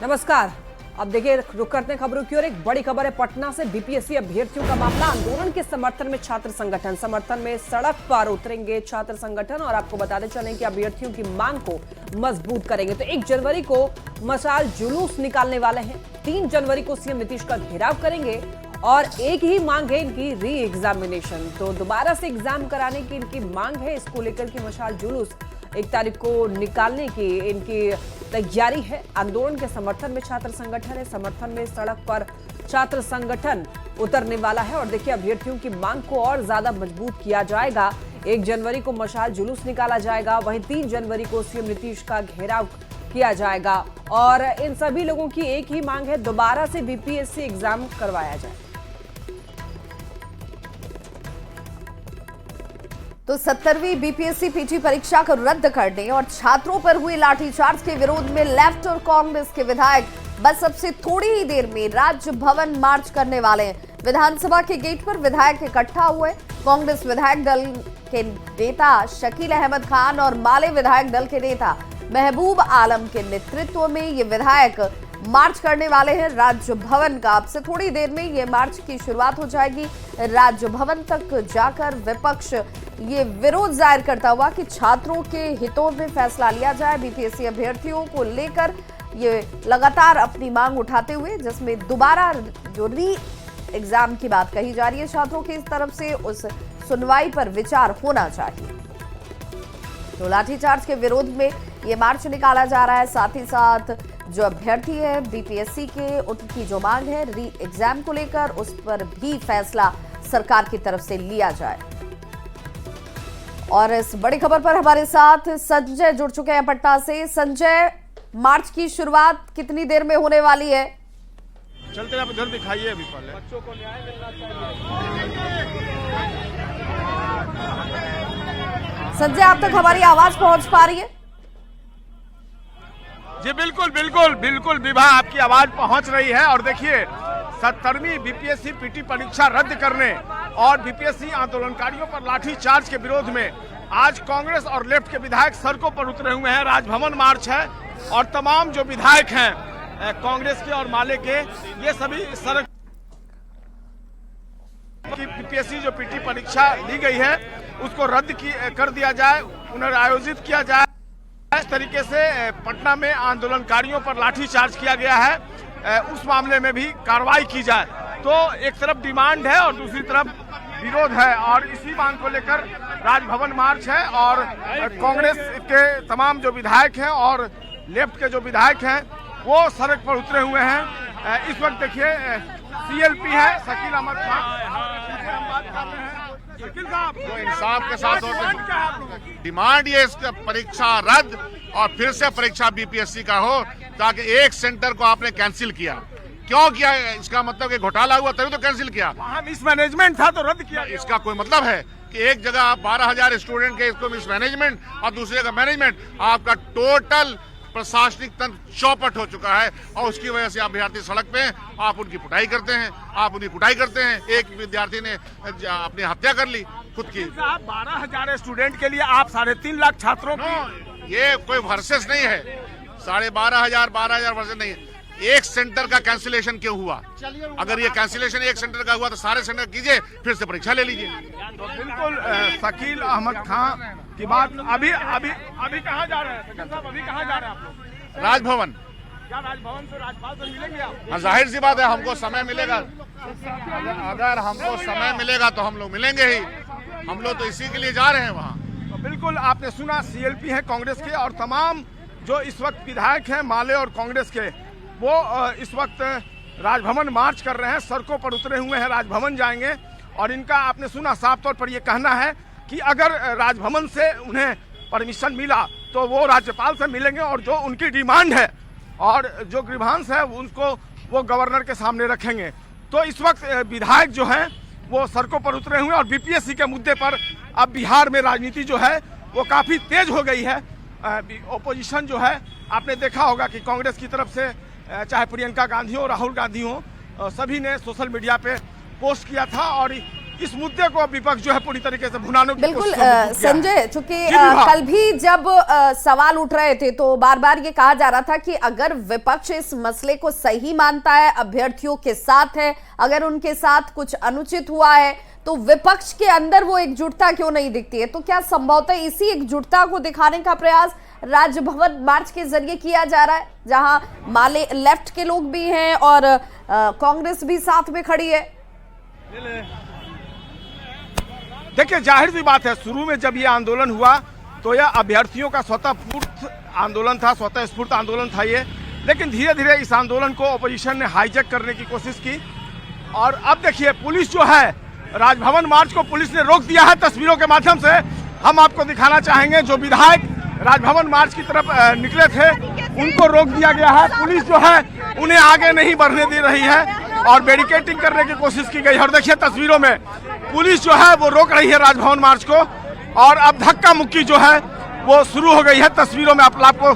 नमस्कार। अब देखिए, रुक करते हैं खबरों की ओर। एक बड़ी खबर है पटना से। बीपीएससी अभ्यर्थियों का मामला। आंदोलन के समर्थन में छात्र संगठन समर्थन में सड़क पर उतरेंगे छात्र संगठन। और आपको बताते चलें कि अभ्यर्थियों की मांग को मजबूत करेंगे। तो 1 जनवरी को मशाल जुलूस निकालने वाले हैं। 3 जनवरी को सीएम नीतीश का घेराव करेंगे और एक ही मांग है इनकी, री एग्जामिनेशन। तो दोबारा से एग्जाम कराने की इनकी मांग है। इसको लेकर की मशाल जुलूस 1 तारीख को निकालने की इनकी तैयारी है। आंदोलन के समर्थन में छात्र संगठन है। समर्थन में सड़क पर छात्र संगठन उतरने वाला है। और देखिए, अभ्यर्थियों की मांग को और ज्यादा मजबूत किया जाएगा। 1 जनवरी को मशाल जुलूस निकाला जाएगा। वहीं 3 जनवरी को सीएम नीतीश का घेराव किया जाएगा। और इन सभी लोगों की एक ही मांग है, दोबारा से बीपीएससी एग्जाम करवाया जाए। तो 70वीं बीपीएससी पीटी परीक्षा को रद्द करने और छात्रों पर हुए लाठीचार्ज के विरोध में लेफ्ट और कांग्रेस के विधायक बस अब से थोड़ी ही देर में राजभवन मार्च करने वाले हैं। विधानसभा के गेट पर विधायक इकट्ठा हुए। कांग्रेस विधायक दल के नेता शकील अहमद खान और माले विधायक दल के नेता महबूब आलम के नेतृत्व में ये विधायक मार्च करने वाले हैं राजभवन का। अब से थोड़ी देर में ये मार्च की शुरुआत हो जाएगी। राजभवन तक जाकर विपक्ष ये विरोध जाहिर करता हुआ कि छात्रों के हितों में फैसला लिया जाए। बीपीएससी अभ्यर्थियों को लेकर ये लगातार अपनी मांग उठाते हुए, जिसमें दोबारा जो री एग्जाम की बात कही जा रही है छात्रों की तरफ से, उस सुनवाई पर विचार होना चाहिए। तो लाठीचार्ज के विरोध में ये मार्च निकाला जा रहा है। साथ ही साथ जो अभ्यर्थी है बीपीएससी के, उनकी जो मांग है री एग्जाम को लेकर, उस पर भी फैसला सरकार की तरफ से लिया जाए। और इस बड़ी खबर पर हमारे साथ संजय जुड़ चुके हैं पटना से। संजय, मार्च की शुरुआत कितनी देर में होने वाली है? चलते आप इधर दिखाइए। अभी पहले बच्चों को न्याय मिलना चाहिए। संजय, आप तक हमारी आवाज पहुंच पा रही है? जी बिल्कुल बिल्कुल बिल्कुल विभा, आपकी आवाज पहुंच रही है। और देखिए, 70वीं बीपीएससी पीटी परीक्षा रद्द करने और बीपीएससी आंदोलनकारियों पर लाठीचार्ज के विरोध में आज कांग्रेस और लेफ्ट के विधायक सड़कों पर उतरे हुए हैं। राजभवन मार्च है और तमाम जो विधायक हैं कांग्रेस के और माले के, ये सभी सड़क की बीपीएससी जो पीटी परीक्षा ली गई है उसको रद्द कर दिया जाए, पुनरायोजित किया जाए। इस तरीके से पटना में आंदोलनकारियों पर लाठीचार्ज किया गया है, उस मामले में भी कार्रवाई की जाए। तो एक तरफ डिमांड है और दूसरी तरफ विरोध है। और इसी मांग को लेकर राजभवन मार्च है। और कांग्रेस के तमाम जो विधायक हैं और लेफ्ट के जो विधायक हैं वो सड़क पर उतरे हुए हैं। इस वक्त देखिए, सीएलपी है शकील अहमद खान। जो इंसाफ के साथ होते डिमांड ये इसका परीक्षा रद्द और फिर से परीक्षा बीपीएससी का हो, ताकि एक सेंटर को आपने कैंसिल किया। क्यों किया? इसका मतलब कि घोटाला हुआ तभी तो कैंसिल किया। वहाँ मिसमैनेजमेंट था तो रद्द किया। इसका कोई मतलब है कि एक जगह आप 12,000 स्टूडेंट के इसको मिसमैनेजमेंट और दूसरी जगह मैनेजमेंट, आपका टोटल प्रशासनिक तंत्र चौपट हो चुका है। और उसकी वजह से अभ्यर्थी सड़क पे आप उनकी कुटाई करते हैं। एक विद्यार्थी ने अपनी हत्या कर ली खुद की। 12,000 स्टूडेंट के लिए आप 3.5 लाख छात्रों की, ये कोई वर्सेस नहीं है। 12,500 वर्सेस नहीं है। एक सेंटर का कैंसिलेशन क्यों हुआ? अगर ये कैंसिलेशन एक सेंटर का हुआ तो सारे सेंटर कीजिए, फिर से परीक्षा ले लीजिए। तो बिल्कुल शकील अहमद खान की बात। अभी कहाँ जा रहे हैं शकील साहब? अभी कहाँ जा रहे हैं आप लोग? राजभवन। क्या राजभवन से राज्यपाल से मिलेंगे आप? जाहिर सी बात है, हमको समय मिलेगा। अगर हमको समय मिलेगा तो हम लोग मिलेंगे ही। हम लोग तो इसी के लिए जा रहे हैं वहाँ। तो बिल्कुल आपने सुना, सीएलपी है कांग्रेस के और तमाम जो इस वक्त विधायक हैं माले और कांग्रेस के, वो इस वक्त राजभवन मार्च कर रहे हैं, सड़कों पर उतरे हुए हैं, राजभवन जाएंगे। और इनका आपने सुना, साफ तौर पर ये कहना है कि अगर राजभवन से उन्हें परमिशन मिला तो वो राज्यपाल से मिलेंगे और जो उनकी डिमांड है और जो ग्रीवांस है उनको वो गवर्नर के सामने रखेंगे। तो इस वक्त विधायक जो हैं वो सड़कों पर उतरे हुए हैं। और बीपीएससी के मुद्दे पर अब बिहार में राजनीति जो है वो काफ़ी तेज हो गई है। ओपोजिशन जो है, आपने देखा होगा कि कांग्रेस की तरफ से चाहे प्रियंका गांधी हो, राहुल गांधी हो, सभी ने सोशल मीडिया पे पोस्ट किया था। और इस मुद्दे को विपक्ष जो है पूरी तरीके से भुनाने की बिल्कुल कोशिश में जुट गया है। संजय, चूंकि जी विभा। कल भी जब सवाल उठ रहे थे तो बार बार ये कहा जा रहा था कि अगर विपक्ष इस मसले को सही मानता है, अभ्यर्थियों के साथ है, अगर उनके साथ कुछ अनुचित हुआ है तो विपक्ष के अंदर वो एकजुटता क्यों नहीं दिखती है? तो क्या संभवतः इसी एकजुटता को दिखाने का प्रयास राजभवन मार्च के जरिए किया जा रहा है, जहां माले लेफ्ट के लोग भी हैं और कांग्रेस भी साथ में खड़ी है? देखिए, जाहिर सी बात है, शुरू में जब ये आंदोलन हुआ तो यह अभ्यर्थियों का स्वतःस्फूर्त आंदोलन था, स्वतः स्फूर्त आंदोलन था ये। लेकिन धीरे धीरे इस आंदोलन को ऑपोजिशन ने हाईजैक करने की कोशिश की और अब देखिए पुलिस जो है, राजभवन मार्च को पुलिस ने रोक दिया है। तस्वीरों के माध्यम से हम आपको दिखाना चाहेंगे, जो विधायक राजभवन मार्च की तरफ निकले थे उनको रोक दिया गया है। पुलिस जो है उन्हें आगे नहीं बढ़ने दे रही है और बैरिकेडिंग करने की कोशिश की गई है। और देखिए तस्वीरों में पुलिस जो है वो रोक रही है राजभवन मार्च को और अब धक्का मुक्की जो है वो शुरू हो गई है। तस्वीरों में आप आपको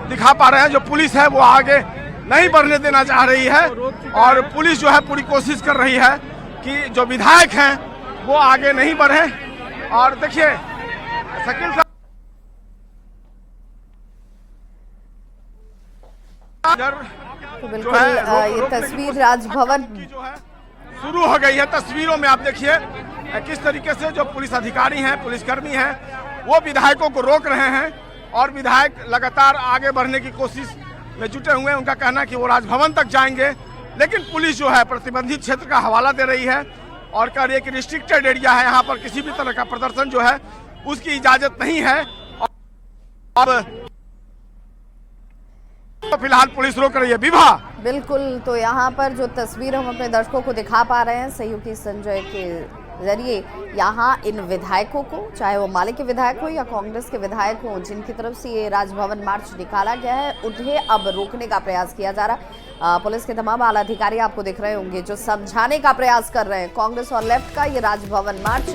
दिखा पा रहे हैं, जो पुलिस है वो आगे नहीं बढ़ने देना चाह रही है और पुलिस जो है पूरी कोशिश कर रही है कि जो विधायक हैं वो आगे नहीं बढ़े। और देखिए शकील साहब तो बिल्कुल ये तस्वीर राजभवन की जो है शुरू हो गई है। तस्वीरों में आप देखिए किस तरीके से जो पुलिस अधिकारी हैं, पुलिसकर्मी हैं, वो विधायकों को रोक रहे हैं और विधायक लगातार आगे बढ़ने की कोशिश में जुटे हुए हैं। उनका कहना है कि वो राजभवन तक जाएंगे, लेकिन पुलिस जो है प्रतिबंधित क्षेत्र का हवाला दे रही है और कह रही है कि रिस्ट्रिक्टेड एरिया है, यहाँ पर किसी भी तरह का प्रदर्शन जो है उसकी इजाजत नहीं है। अब तो फिलहाल पुलिस रोक रही है। विभा, बिल्कुल, तो यहाँ पर जो तस्वीर हम अपने दर्शकों को दिखा पा रहे हैं सहयोगी संजय के जरिए, यहाँ इन विधायकों को, चाहे वो माले के विधायक हो या कांग्रेस के विधायक हो, जिनकी तरफ से ये राजभवन मार्च निकाला गया है, उन्हें अब रोकने का प्रयास किया जा रहा है। पुलिस के तमाम आला अधिकारी आपको दिख रहे होंगे जो समझाने का प्रयास कर रहे हैं कांग्रेस और लेफ्ट का ये राजभवन मार्च।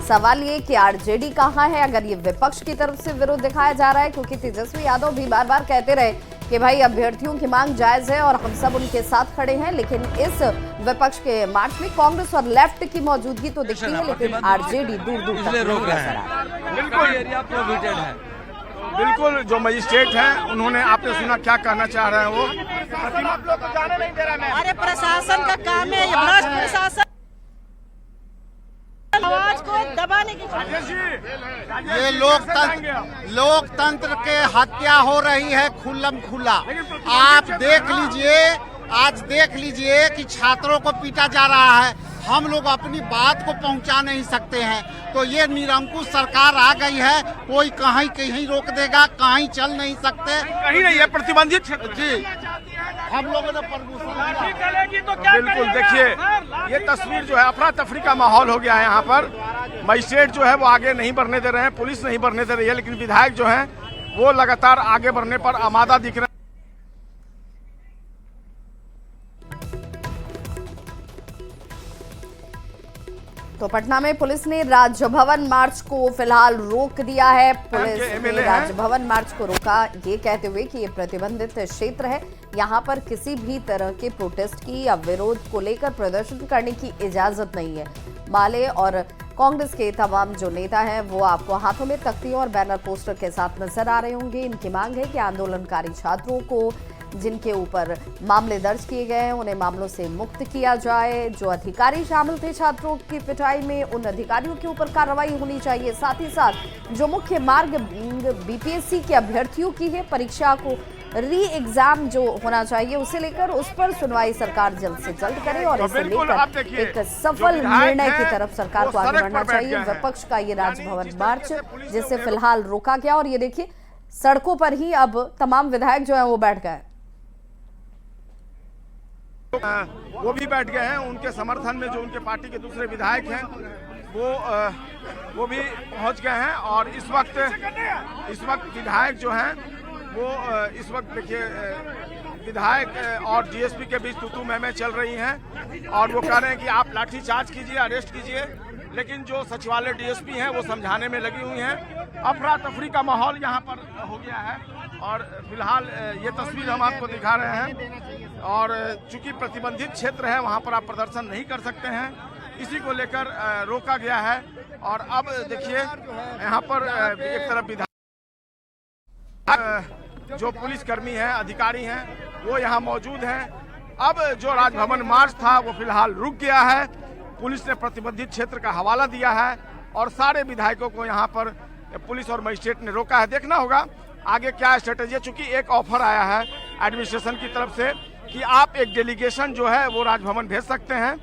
सवाल ये कि आरजेडी कहाँ है अगर ये विपक्ष की तरफ से विरोध दिखाया जा रहा है, क्योंकि तेजस्वी यादव भी बार बार कहते रहे कि भाई अभ्यर्थियों की मांग जायज है और हम सब उनके साथ खड़े हैं, लेकिन इस विपक्ष के मार्च में कांग्रेस और लेफ्ट की मौजूदगी तो दिखती है, लेकिन आरजेडी दूर दूर तक रोक रहे हैं। बिल्कुल एरिया प्रोहिबिटेड है। बिल्कुल, जो मजिस्ट्रेट हैं उन्होंने, आपने सुना क्या कहना चाह रहे हैं वो? तो जाने नहीं दे रहा मैं। अरे प्रशासन का काम है, ये भ्रष्ट प्रशासन आवाज को दबाने की। ये लोकतंत्र के हत्या हो रही है खुल्लम खुला। आप देख लीजिए, आज देख लीजिए कि छात्रों को पीटा जा रहा है, हम लोग अपनी बात को पहुंचा नहीं सकते हैं। तो ये निरंकुश सरकार आ गई है, कोई कहीं रोक देगा, कहीं चल नहीं सकते, कहीं नहीं है प्रतिबंधित क्षेत्र। जी, हम लोगों ने परमिशन बिल्कुल, देखिए ये तस्वीर जो है, अफरा तफरी का माहौल हो गया है यहाँ पर। मजिस्ट्रेट जो है वो आगे नहीं बढ़ने दे रहे हैं, पुलिस नहीं बढ़ने दे रही है, लेकिन विधायक जो हैं वो लगातार आगे बढ़ने पर आमादा दिख रहे हैं। तो पटना में पुलिस ने राजभवन मार्च को फिलहाल रोक दिया है। पुलिस ने राजभवन मार्च को रोका ये कहते हुए कि ये प्रतिबंधित क्षेत्र है, यहाँ पर किसी भी तरह के प्रोटेस्ट की या विरोध को लेकर प्रदर्शन करने की इजाजत नहीं है। माले और कांग्रेस के तमाम जो नेता हैं वो आपको हाथों में तख्तियों और बैनर पोस्टर के साथ नजर आ रहे होंगे। इनकी मांग है कि आंदोलनकारी छात्रों को जिनके ऊपर मामले दर्ज किए गए हैं उन्हें मामलों से मुक्त किया जाए। जो अधिकारी शामिल थे छात्रों की पिटाई में, उन अधिकारियों के ऊपर कार्रवाई होनी चाहिए। साथ ही साथ जो मुख्य मार्ग बीपीएससी के अभ्यर्थियों की है, परीक्षा को री एग्जाम जो होना चाहिए उसे लेकर उस पर सुनवाई सरकार जल्द से जल्द करे और इसे लेकर एक सफल निर्णय की तरफ सरकार को आगे बढ़ना चाहिए। विपक्ष का ये राजभवन मार्च जिसे फिलहाल रोका गया और ये देखिए सड़कों पर ही अब तमाम विधायक जो है वो बैठ गए, वो भी बैठ गए हैं। उनके समर्थन में जो उनके पार्टी के दूसरे विधायक हैं वो भी पहुंच गए हैं और इस वक्त विधायक जो हैं वो इस वक्त देखिए विधायक और डीएसपी के बीच तू मैं चल रही हैं और वो कह रहे हैं कि आप लाठीचार्ज कीजिए, अरेस्ट कीजिए, लेकिन जो सचिवालय डीएसपी हैं वो समझाने में लगी हुई हैं। अफरा तफरी का माहौल यहाँ पर हो गया है और फिलहाल ये तस्वीर हम आपको दिखा रहे हैं और चूंकि प्रतिबंधित क्षेत्र है वहाँ पर आप प्रदर्शन नहीं कर सकते हैं, इसी को लेकर रोका गया है। और अब देखिए यहाँ पर एक तरफ विधायक जो पुलिसकर्मी हैं, अधिकारी हैं, वो यहाँ मौजूद हैं। अब जो राजभवन मार्च था वो फिलहाल रुक गया है। पुलिस ने प्रतिबंधित क्षेत्र का हवाला दिया है और सारे विधायकों को यहाँ पर पुलिस और मजिस्ट्रेट ने रोका है। देखना होगा आगे क्या स्ट्रेटेजी है, चूंकि एक ऑफर आया है एडमिनिस्ट्रेशन की तरफ से कि आप एक डेलीगेशन जो है वो राजभवन भेज सकते हैं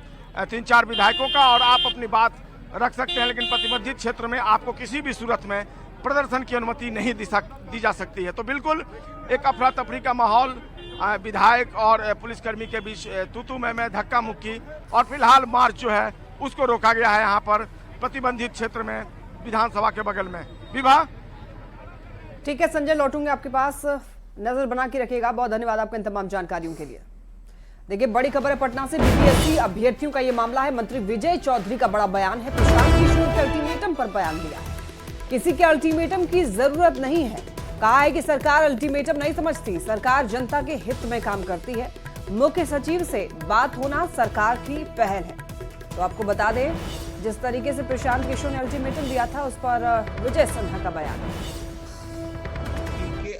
3-4 विधायकों का और आप अपनी बात रख सकते हैं, लेकिन प्रतिबंधित क्षेत्र में आपको किसी भी सूरत में प्रदर्शन की अनुमति नहीं दी जा सकती है। तो बिल्कुल एक अफरा तफरी का माहौल विधायक और पुलिसकर्मी के बीच तू मैं धक्का मुक्की और फिलहाल मार्च जो है उसको रोका गया है यहाँ पर प्रतिबंधित क्षेत्र में विधानसभा के बगल में। विभा, ठीक है संजय, लौटूंगे आपके पास, नजर बना के रखिएगा। बहुत धन्यवाद आपका इन तमाम जानकारियों के लिए। देखिए बड़ी खबर है पटना से, बीपीएससी अभ्यर्थियों का ये मामला है। मंत्री विजय चौधरी का बड़ा बयान है, प्रशांत किशोर के अल्टीमेटम पर बयान दिया है। किसी के अल्टीमेटम की जरूरत नहीं है, कहा है कि सरकार अल्टीमेटम नहीं समझती, सरकार जनता के हित में काम करती है। मुख्य सचिव से बात होना सरकार की पहल है। तो आपको बता दें जिस तरीके से प्रशांत किशोर ने अल्टीमेटम दिया था उस पर विजय सिन्हा का बयान है।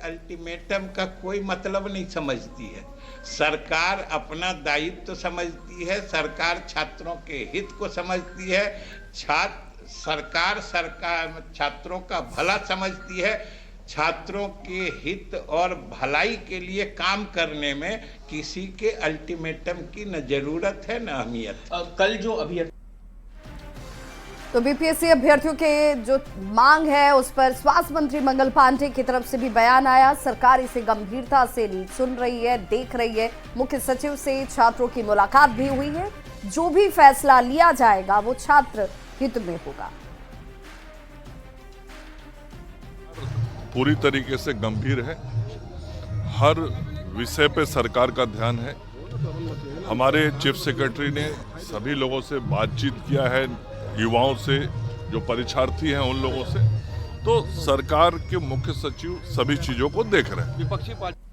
अल्टीमेटम का कोई मतलब नहीं समझती है, सरकार अपना दायित्व तो समझती है, सरकार छात्रों के हित को समझती है, सरकार छात्रों का भला समझती है। छात्रों के हित और भलाई के लिए काम करने में किसी के अल्टीमेटम की न जरूरत है न अहमियत। कल जो अभ्यर्थी तो बीपीएससी अभ्यर्थियों के जो मांग है उस पर स्वास्थ्य मंत्री मंगल पांडे की तरफ से भी बयान आया। सरकार इसे गंभीरता से सुन रही है, देख रही है। मुख्य सचिव से छात्रों की मुलाकात भी हुई है। जो भी फैसला लिया जाएगा वो छात्र हित में होगा। पूरी तरीके से गंभीर है, हर विषय पे सरकार का ध्यान है। हमारे चीफ सेक्रेटरी ने सभी लोगों से बातचीत किया है, युवाओं से, जो परीक्षार्थी हैं उन लोगों से। तो सरकार के मुख्य सचिव सभी चीजों को देख रहे हैं। विपक्षी पार्टी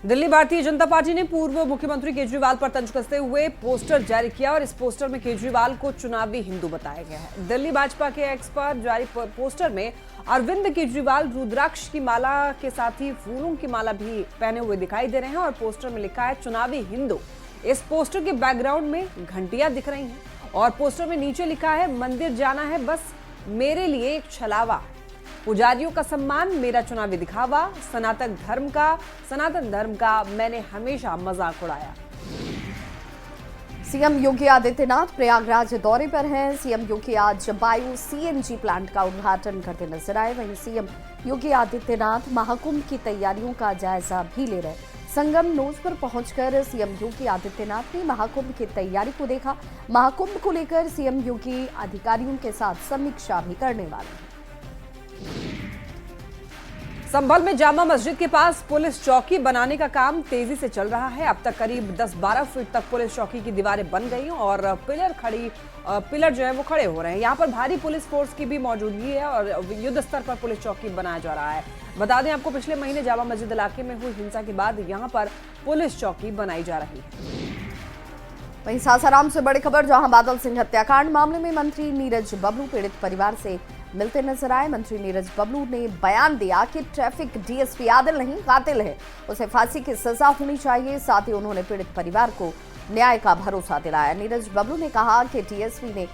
दिल्ली भारतीय जनता पार्टी ने पूर्व मुख्यमंत्री केजरीवाल पर तंज कसते हुए पोस्टर जारी किया और इस पोस्टर में केजरीवाल को चुनावी हिंदू बताया गया है। दिल्ली भाजपा के एक्स पर जारी पोस्टर में अरविंद केजरीवाल रुद्राक्ष की माला के साथ ही फूलों की माला भी पहने हुए दिखाई दे रहे हैं और पोस्टर में लिखा है चुनावी हिंदू। इस पोस्टर के बैकग्राउंड में घंटियां दिख रही हैं और पोस्टर में नीचे लिखा है मंदिर जाना है बस मेरे लिए एक छलावा, पुजारियों का सम्मान मेरा चुनावी दिखावा, सनातन धर्म का मैंने हमेशा मजाक उड़ाया। सीएम योगी आदित्यनाथ प्रयागराज दौरे पर हैं। सीएम योगी आज बायो सीएनजी प्लांट का उद्घाटन करते नजर आए। वहीं सीएम योगी आदित्यनाथ महाकुंभ की तैयारियों का जायजा भी ले रहे। संगम नोज पर पहुंचकर सीएम योगी आदित्यनाथ ने महाकुंभ की तैयारी को देखा। महाकुंभ को लेकर सीएम योगी अधिकारियों के साथ समीक्षा भी करने वाले हैं। संभल में जामा मस्जिद के पास पुलिस चौकी बनाने का काम तेजी से चल रहा है। अब तक करीब 10-12 फीट तक पुलिस चौकी की दीवारें बन गई और पिलर जो है वो खड़े हो रहे हैं। यहाँ पर भारी पुलिस फोर्स की भी मौजूदगी है और युद्ध स्तर पर पुलिस चौकी बनाया जा रहा है। बता दें आपको पिछले महीने जामा मस्जिद इलाके में हुई हिंसा के बाद यहाँ पर पुलिस चौकी बनाई जा रही है। वहीं सासाराम से बड़ी खबर, जहां बादल सिंह हत्याकांड मामले में मंत्री नीरज बबलू पीड़ित परिवार से मिलते नजर आए। मंत्री नीरज बबलू ने बयान दिया कि ट्रैफिक डीएसपी आदिल नहीं कातिल है, उसे फांसी की सजा होनी चाहिए। साथ ही उन्होंने पीड़ित परिवार को न्याय का भरोसा दिलाया। नीरज बबलू ने कहा कि डीएसपी ने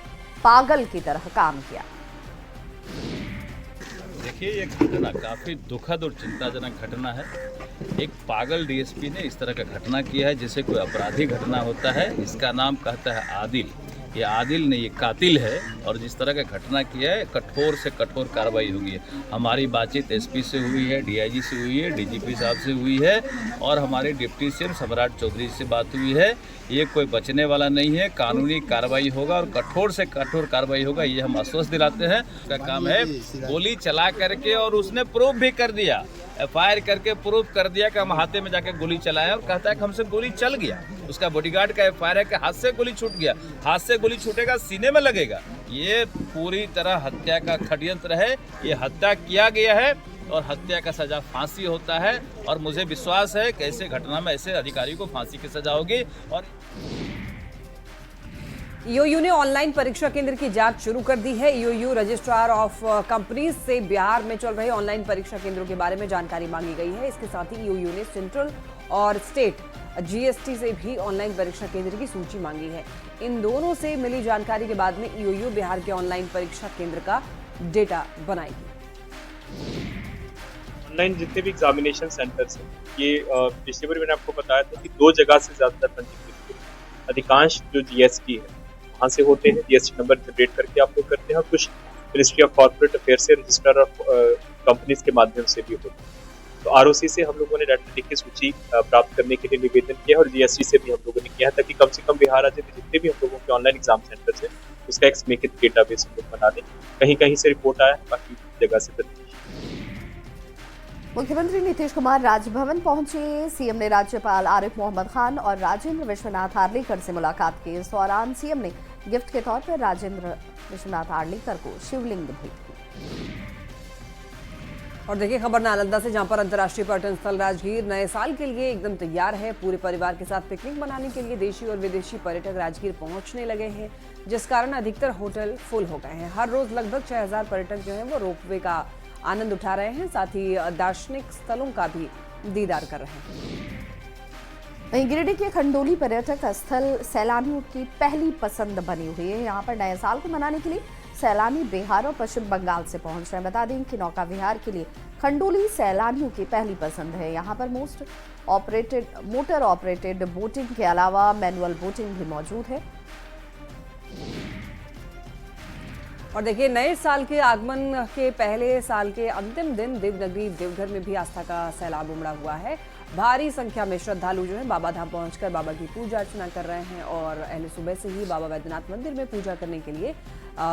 पागल की तरह काम किया। देखिए, ये घटना काफी दुखद और चिंताजनक घटना है। एक पागल डीएसपी ने इस तरह का घटना किया है जैसे कोई अपराधी घटना होता है। इसका नाम कहता है आदिल। ये आदिल नहीं, ये कातिल है और जिस तरह का घटना किया है कठोर से कठोर कार्रवाई होगी। हमारी बातचीत एसपी से हुई है, डीआईजी से हुई है, डीजीपी साहब से हुई है और हमारे डिप्टी सीएम सम्राट चौधरी से बात हुई है। ये कोई बचने वाला नहीं है, कानूनी कार्रवाई होगा और कठोर से कठोर कार्रवाई होगा, ये हम आश्वस्त दिलाते हैं। उसका काम है गोली चला करके और उसने प्रूफ भी कर दिया, एफआईआर करके प्रूफ कर दिया कि हम हाथे में जाके गोली चलाया और कहता है कि हमसे गोली चल गया। उसका बॉडीगार्ड का एफआईआर है कि हाथ से गोली छूट गया, हाथ से गोली छूटेगा सीने में लगेगा। ये पूरी तरह हत्या का षड्यंत्र है, ये हत्या किया गया है और हत्या का सजा फांसी होता है। और मुझे विश्वास है कि ऐसे घटना में ऐसे अधिकारी को फांसी की सजा होगी। और ईओयू ने ऑनलाइन परीक्षा केंद्र की जांच शुरू कर दी है। ईओयू रजिस्ट्रार ऑफ कंपनीज से बिहार में चल रहे ऑनलाइन परीक्षा केंद्रों के बारे में जानकारी मांगी गई है। इसके साथ ही ईओयू ने सेंट्रल और स्टेट जीएसटी से भी ऑनलाइन परीक्षा केंद्र की सूची मांगी है। इन दोनों से मिली जानकारी के बाद में ईओयू बिहार के ऑनलाइन परीक्षा केंद्र का डेटा बनाएगी। ऑनलाइन जितने भी एग्जामिनेशन सेंटर्स हैं, ये पिछले बार मैंने आपको बताया था कि 2 जगह से ज़्यादातर पंजीकृत हैं। अधिकांश जो जीएसटी है वहाँ से होते हैं, जीएसटी नंबर जनरेट करके आप लोग करते हैं, और कुछ मिनिस्ट्री ऑफ कॉर्पोरेट अफेयर से रजिस्टर ऑफ कंपनीज के माध्यम से भी होते हैं। तो आरओसी से हम लोगों ने डाटा लिख के सूची प्राप्त करने के लिए निवेदन किया, और जीएसटी से भी हम लोगों ने किया, ताकि कम से कम बिहार राज्य में जितने भी हम लोगों के ऑनलाइन एग्जाम सेंटर्स हैं उसका एक समेकित डेटाबेस हम लोग बना दें। कहीं कहीं से रिपोर्ट आया, बाकी जगह से प्रत्यक्ष। मुख्यमंत्री नीतीश कुमार राजभवन पहुंचे। सीएम ने राज्यपाल आरिफ मोहम्मद खान और राजेंद्र विश्वनाथ हार्लेकर से मुलाकात की। इस दौरान सीएम ने गिफ्ट के तौर पर राजेंद्र विश्वनाथ हार्लेकर को शिवलिंग भेंट की। और देखिए खबर नालंदा से, जहां पर अंतर्राष्ट्रीय पर्यटन स्थल राजगीर नए साल के लिए एकदम तैयार है। पूरे परिवार के साथ पिकनिक मनाने के लिए देशी और विदेशी पर्यटक राजगीर पहुंचने लगे हैं, जिस कारण अधिकतर होटल फुल हो गए हैं। हर रोज लगभग 6000 पर्यटक जो हैं वो रोपवे का आनंद उठा रहे हैं, साथ ही दार्शनिक स्थलों का भी दीदार कर रहे हैं। वहीं गिरिडीह के खंडोली पर्यटक स्थल सैलानियों की पहली पसंद बनी हुई है। यहाँ पर नए साल को मनाने के लिए सैलानी बिहार और पश्चिम बंगाल से पहुंच रहे हैं। बता दें कि नौका विहार के लिए खंडोली सैलानियों की पहली पसंद है। यहाँ पर मोटर ऑपरेटेड बोटिंग के अलावा मैनुअल बोटिंग भी मौजूद है। और देखिए नए साल के आगमन के पहले साल के अंतिम दिन देवनगरी देवघर में भी आस्था का सैलाब उमड़ा हुआ है। भारी संख्या में श्रद्धालु जो है बाबा धाम पहुंचकर बाबा की पूजा अर्चना कर रहे हैं, और अहले सुबह से ही बाबा वैद्यनाथ मंदिर में पूजा करने के लिए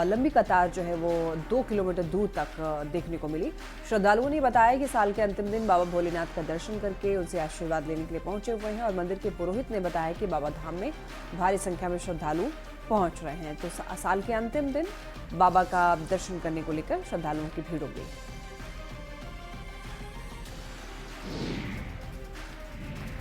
लंबी कतार जो है वो 2 किलोमीटर दूर तक देखने को मिली। श्रद्धालुओं ने बताया कि साल के अंतिम दिन बाबा भोलेनाथ का दर्शन करके उनसे आशीर्वाद लेने के लिए पहुंचे हुए हैं, और मंदिर के पुरोहित ने बताया कि बाबा धाम में भारी संख्या में श्रद्धालु पहुंच रहे हैं। तो साल के अंतिम दिन बाबा का दर्शन करने को लेकर श्रद्धालुओं की भीड़ हो गई।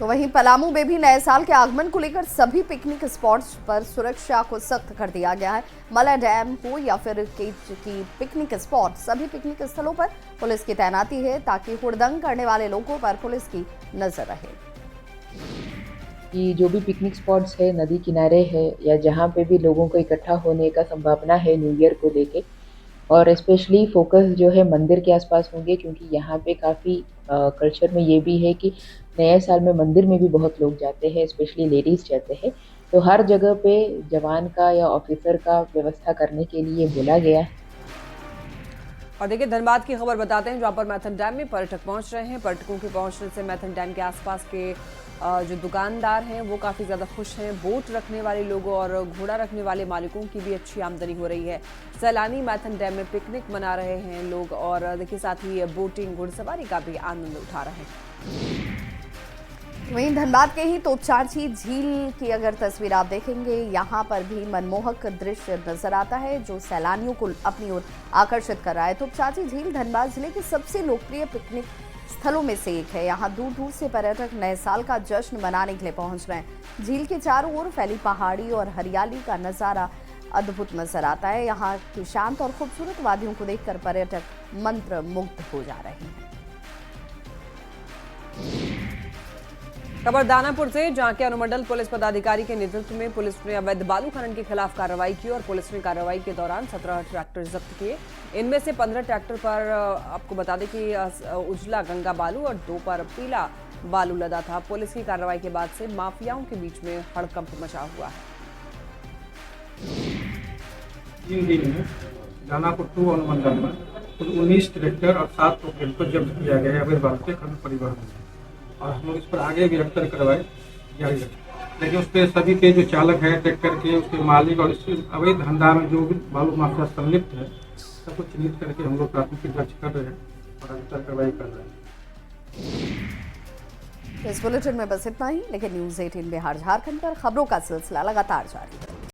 तो वहीं पलामू में भी नए साल के आगमन को लेकर सभी पिकनिक स्पॉट्स पर सुरक्षा को सख्त कर दिया गया है। मला डैम हो या फिर केच की पिकनिक स्पॉट, सभी पिकनिक स्थलों पर पुलिस की तैनाती है, ताकि हुड़दंग करने वाले लोगों पर पुलिस की नजर रहे। कि जो भी पिकनिक स्पॉट्स है, नदी किनारे है, या जहाँ पे भी लोगों को इकट्ठा होने का संभावना है न्यू ईयर को लेके, और स्पेशली फोकस जो है मंदिर के आसपास होंगे, क्योंकि यहाँ पे काफ़ी कल्चर में ये भी है कि नए साल में मंदिर में भी बहुत लोग जाते हैं, स्पेशली लेडीज़ जाते हैं। तो हर जगह पे जवान का या ऑफिसर का व्यवस्था करने के लिए बोला गया है। और देखिए धनबाद की खबर बताते हैं, जहाँ पर मैथन डैम में पर्यटक पहुंच रहे हैं। पर्यटकों के पहुंचने से मैथन डैम के आसपास के जो दुकानदार हैं वो काफ़ी ज़्यादा खुश हैं। बोट रखने वाले लोगों और घोड़ा रखने वाले मालिकों की भी अच्छी आमदनी हो रही है। सैलानी मैथन डैम में पिकनिक मना रहे हैं लोग, और देखिए साथ ही बोटिंग घुड़सवारी का भी आनंद उठा रहे हैं। वहीं धनबाद के ही तोपचांची झील की अगर तस्वीर आप देखेंगे, यहाँ पर भी मनमोहक दृश्य नजर आता है जो सैलानियों को अपनी ओर आकर्षित कर रहा है। तोपचांची झील धनबाद जिले के सबसे लोकप्रिय पिकनिक स्थलों में से एक है। यहाँ दूर दूर से पर्यटक नए साल का जश्न मनाने के लिए पहुंच रहे हैं। झील के चारों ओर फैली पहाड़ी और हरियाली का नज़ारा अद्भुत नजर आता है। यहाँ की शांत और खूबसूरत वादियों को देखकर पर्यटक मंत्र मुग्ध हो जा रहे हैं। खबर दानापुर से, जहां के अनुमंडल पुलिस पदाधिकारी के नेतृत्व में पुलिस ने अवैध बालू खनन के खिलाफ कार्रवाई की, और पुलिस ने कार्रवाई के दौरान 17 ट्रैक्टर जब्त किए। इनमें से 15 ट्रैक्टर पर आपको बता दें कि उजला गंगा बालू और 2 पर पीला बालू लदा था। पुलिस की कार्रवाई के बाद से माफियाओं के बीच में हड़कंप मचा हुआ है। 3 दिन में दानापुर 2 अनुमंडल में कुल 19 ट्रैक्टर और 7 ट्रैक्टर को जब्त किया गया है अवैध बालू के खनन परिवहन में, और हम लोग इस पर आगे भी गिरफ्तार करवाए जारी रखें। लेकिन उसके सभी के जो चालक है ट्रैक्टर के, उसके मालिक और इस अवैध धंधा में जो भी बालू माफिया संलिप्त है, सबको चिन्हित करके हम लोग प्राथमिकी दर्ज कर रहे हैं और गिरफ्तार कार्रवाई कर रहे हैं। इस बुलेटिन में बस इतना ही, लेकिन न्यूज़ 18 बिहार झारखंड पर खबरों का सिलसिला लगातार जारी है।